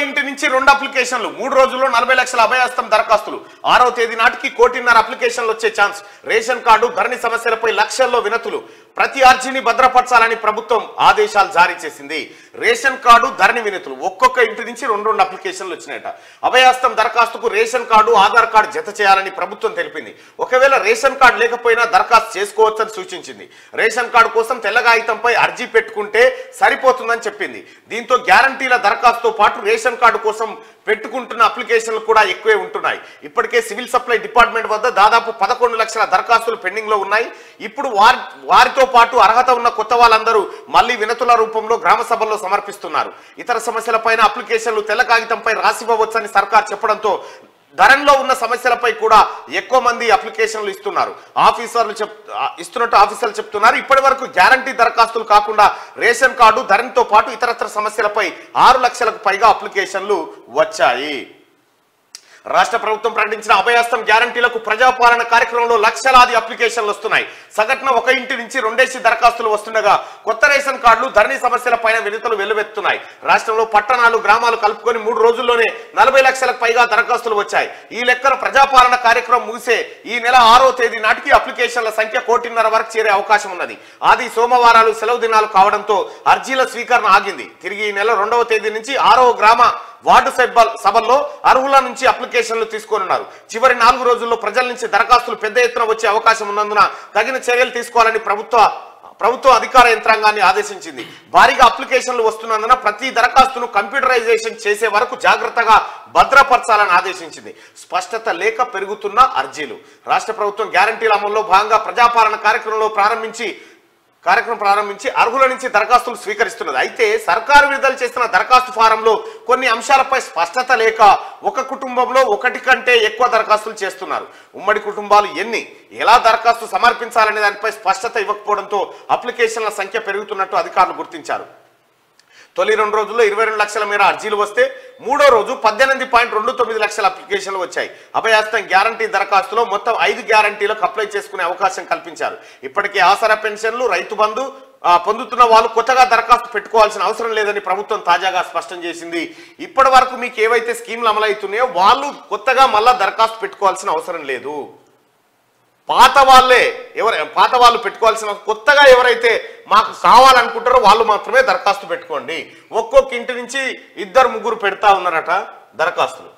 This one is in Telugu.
ఇంటి నుంచి 2 అప్లికేషన్లు 3 రోజుల్లో 40 లక్షల అభయహస్తం దరఖాస్తులు 6వ తేదీ నాటికి 1.5 అప్లికేషన్లు వచ్చే ఛాన్స్ రేషన్ కార్డు ధరణి సమస్యలపై లక్షల్లో వినతులు ప్రతి అర్జీని భద్రపరచాలని ప్రభుత్వం ఆదేశాలు జారీ చేసింది రేషన్ కార్డు ధరణి వినతులు ఒక్కొక్క ఇంటి నుంచి 2 అప్లికేషన్లు వచ్చినాయట అభయహస్తం దరఖాస్తుకు రేషన్ కార్డు ఆధార్ కార్డు జత చేయాలని ప్రభుత్వం తెలిపింది ఒకవేళ రేషన్ కార్డు లేకపోయినా దరఖాస్తు చేసుకోవచ్చని సూచించింది రేషన్ కార్డు కోసం తెల్ల కాగితంపై అర్జీ పెట్టుకుంటే సరిపోతుందని చెప్పింది దీంతో గ్యారంటీల దరఖాస్తుతో పాటు రేషన్ కార్డు కోసం పెట్టుకుంటున్న అప్లికేషన్లు కూడా ఎక్కువే ఉంటున్నాయి ఇప్పటికే సివిల్ సప్లై డిపార్ట్మెంట్ వద్ద దాదాపు 11 లక్షల దరఖాస్తులు పెండింగ్ లో ఉన్నాయి ఇప్పుడు వారితో పాటు అర్హత ఉన్న కొత్త వాళ్ళందరూ మళ్ళీ వినతుల రూపంలో గ్రామ సభల్లో సమర్పిస్తున్నారు ఇతర సమస్యలపైన అప్లికేషన్లు తెల్ల కాగితంపై రాసివ్వవచ్చని సర్కార్ చెప్పడంతో ధరణిలో ఉన్న సమస్యలపై కూడా ఎక్కువ మంది అప్లికేషన్లు ఇస్తున్నారు ఆఫీసర్లు చెప్తున్నారు ఇప్పటి వరకు గ్యారంటీ దరఖాస్తులు కాకుండా రేషన్ కార్డు ధరణితో పాటు ఇతరత్ర సమస్యలపై 6 లక్షలకు పైగా అప్లికేషన్లు వచ్చాయి రాష్ట్ర ప్రభుత్వం ప్రకటించిన అభయహస్తం గ్యారంటీలకు ప్రజాపాలన కార్యక్రమంలో లక్షలాది అప్లికేషన్లు వస్తున్నాయి సగటున ఒక ఇంటి నుంచి 2 దరఖాస్తులు వస్తుండగా కొత్త రేషన్ కార్డులు ధరణి సమస్యలపైన వినతులు వెల్లువెత్తుతున్నాయి రాష్ట్రంలో పట్టణాలు గ్రామాలు కలుపుకొని 3 రోజుల్లోనే 40 లక్షలకు పైగా దరఖాస్తులు వచ్చాయి ఈ లెక్కన ప్రజాపాలన కార్యక్రమం ముగిసే ఈ నెల 6వ తేదీ నాటికి అప్లికేషన్ల సంఖ్య 1.5 వరకు చేరే అవకాశం ఉన్నది ఆది సోమవారాలు సెలవు దినాలు కావడంతో అర్జీల స్వీకరణ ఆగింది తిరిగి ఈ నెల 2వ తేదీ నుంచి 6వ గ్రామ వార్డు సభల్లో అర్హుల నుంచి అప్లికేషన్లు తీసుకోనున్నారు చివరి 4 రోజుల్లో ప్రజల నుంచి దరఖాస్తులు పెద్ద ఎత్తున వచ్చే అవకాశం ఉన్నందున తగిన చర్యలు తీసుకోవాలని ప్రభుత్వ అధికార యంత్రాంగాన్ని ఆదేశించింది భారీగా అప్లికేషన్లు వస్తున్నందున ప్రతి దరఖాస్తును కంప్యూటరైజేషన్ చేసే వరకు జాగ్రత్తగా భద్రపరచాలని ఆదేశించింది స్పష్టత లేక పెరుగుతున్న అర్జీలు రాష్ట్ర ప్రభుత్వం గ్యారంటీల అమల్లో భాగంగా ప్రజాపాలన కార్యక్రమం ప్రారంభించి అర్హుల నుంచి దరఖాస్తులు స్వీకరిస్తున్నది అయితే సర్కారు విడుదల చేసిన దరఖాస్తు ఫారంలో కొన్ని అంశాలపై స్పష్టత లేక ఒక కుటుంబంలో ఒకటి కంటే ఎక్కువ దరఖాస్తులు చేస్తున్నారు ఉమ్మడి కుటుంబాలు ఎన్ని ఎలా దరఖాస్తు సమర్పించాలనే దానిపై స్పష్టత ఇవ్వకపోవడంతో అప్లికేషన్ల సంఖ్య పెరుగుతున్నట్టు అధికారులు గుర్తించారు తొలి 2 రోజుల్లో 22 లక్షల మేర అర్జీలు వస్తే 3వ రోజు 18.29 లక్షల అప్లికేషన్లు వచ్చాయి అభయహస్తం గ్యారంటీ దరఖాస్తులో మొత్తం 5 గ్యారంటీలకు అప్లై చేసుకునే అవకాశం కల్పించారు ఇప్పటికే ఆసరా పెన్షన్లు రైతు బంధు పొందుతున్న వాళ్ళు కొత్తగా దరఖాస్తు పెట్టుకోవాల్సిన అవసరం లేదని ప్రభుత్వం తాజాగా స్పష్టం చేసింది ఇప్పటి వరకు మీకు ఏవైతే స్కీమ్లు అమలవుతున్నాయో వాళ్ళు కొత్తగా మళ్ళా దరఖాస్తు పెట్టుకోవాల్సిన అవసరం లేదు పాత వాళ్ళు పెట్టుకోవాల్సిన కొత్తగా ఎవరైతే మాకు కావాలనుకుంటారో వాళ్ళు మాత్రమే దరఖాస్తు పెట్టుకోండి ఒక్కొక్క ఇంటి నుంచి 2-3 పెడతా ఉన్నారట దరఖాస్తులు